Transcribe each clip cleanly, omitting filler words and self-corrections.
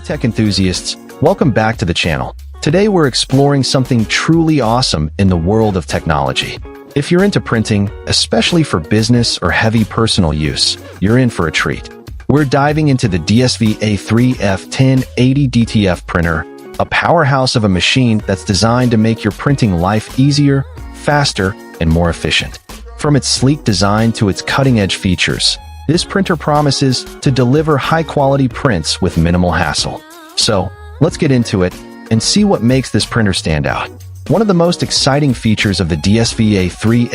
tech enthusiasts, welcome back to the channel. Today we're exploring something truly awesome in the world of technology. If you're into printing, especially for business or heavy personal use, you're in for a treat. We're diving into the DSV A3 DTF Printer, a powerhouse of a machine that's designed to make your printing life easier, faster, and more efficient. From its sleek design to its cutting-edge features, this printer promises to deliver high-quality prints with minimal hassle. So, let's get into it and see what makes this printer stand out. One of the most exciting features of the DSV A3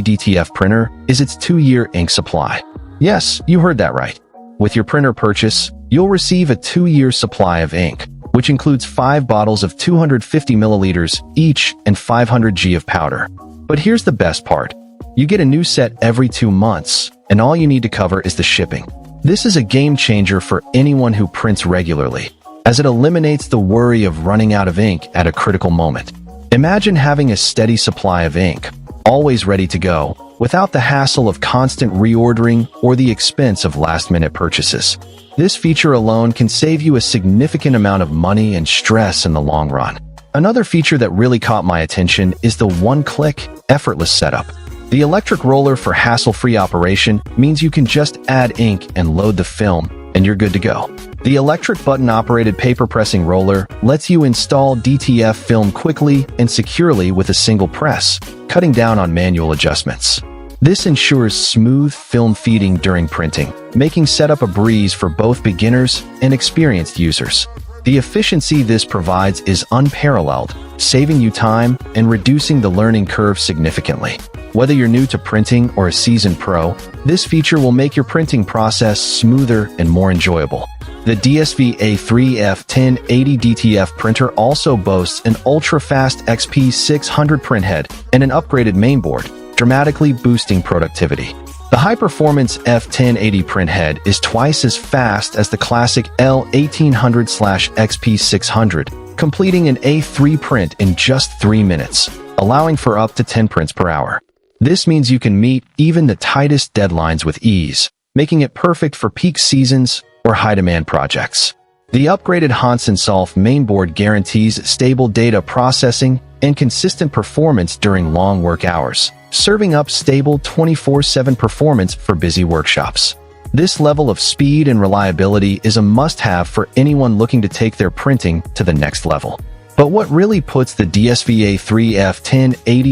DTF printer is its 2-year ink supply. Yes, you heard that right. With your printer purchase, you'll receive a 2-year supply of ink, which includes 5 bottles of 250 milliliters each and 500 g of powder. But here's the best part. You get a new set every 2 months, and all you need to cover is the shipping. This is a game changer for anyone who prints regularly, as it eliminates the worry of running out of ink at a critical moment. Imagine having a steady supply of ink, always ready to go, without the hassle of constant reordering or the expense of last-minute purchases. This feature alone can save you a significant amount of money and stress in the long run. Another feature that really caught my attention is the one-click, effortless setup. The electric roller for hassle-free operation means you can just add ink and load the film, and you're good to go. The electric button-operated paper pressing roller lets you install DTF film quickly and securely with a single press, cutting down on manual adjustments. This ensures smooth film feeding during printing, making setup a breeze for both beginners and experienced users. The efficiency this provides is unparalleled, saving you time and reducing the learning curve significantly. Whether you're new to printing or a seasoned pro, this feature will make your printing process smoother and more enjoyable. The DSV A3 DTF printer also boasts an ultra-fast XP600 printhead and an upgraded mainboard, dramatically boosting productivity. The high-performance F1080 printhead is twice as fast as the classic L1800/XP600, completing an A3 print in just 3 minutes, allowing for up to 10 prints per hour. This means you can meet even the tightest deadlines with ease, making it perfect for peak seasons or high-demand projects. The upgraded Hansen-Solf mainboard guarantees stable data processing and consistent performance during long work hours, serving up stable 24/7 performance for busy workshops. This level of speed and reliability is a must-have for anyone looking to take their printing to the next level. But what really puts the DSV A3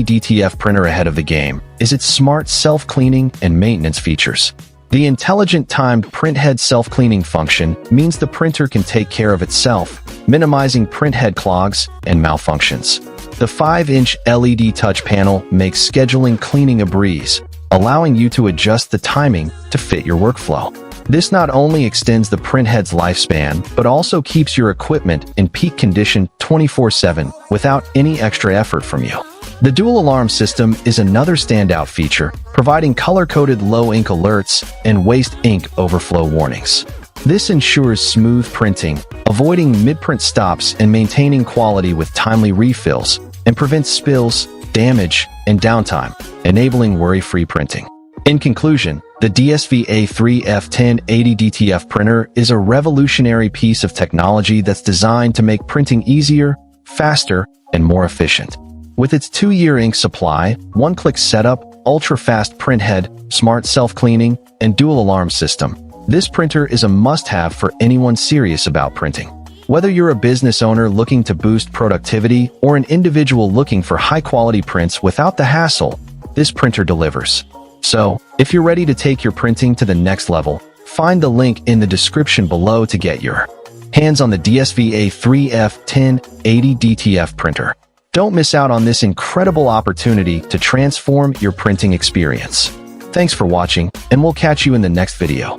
DTF printer ahead of the game is its smart self-cleaning and maintenance features. The intelligent timed printhead self-cleaning function means the printer can take care of itself, minimizing printhead clogs and malfunctions. The 5-inch LED touch panel makes scheduling cleaning a breeze, allowing you to adjust the timing to fit your workflow. This not only extends the printhead's lifespan, but also keeps your equipment in peak condition 24/7 without any extra effort from you. The dual alarm system is another standout feature, providing color-coded low ink alerts and waste ink overflow warnings. This ensures smooth printing, avoiding mid-print stops and maintaining quality with timely refills, and prevents spills, damage, and downtime, enabling worry-free printing. In conclusion, the DSV A3 DTF printer is a revolutionary piece of technology that's designed to make printing easier, faster, and more efficient. With its 2-year ink supply, one-click setup, ultra-fast printhead, smart self-cleaning, and dual alarm system, this printer is a must-have for anyone serious about printing. Whether you're a business owner looking to boost productivity or an individual looking for high-quality prints without the hassle, this printer delivers. So, if you're ready to take your printing to the next level, find the link in the description below to get your hands on the DSV A3 DTF printer. Don't miss out on this incredible opportunity to transform your printing experience. Thanks for watching, and we'll catch you in the next video.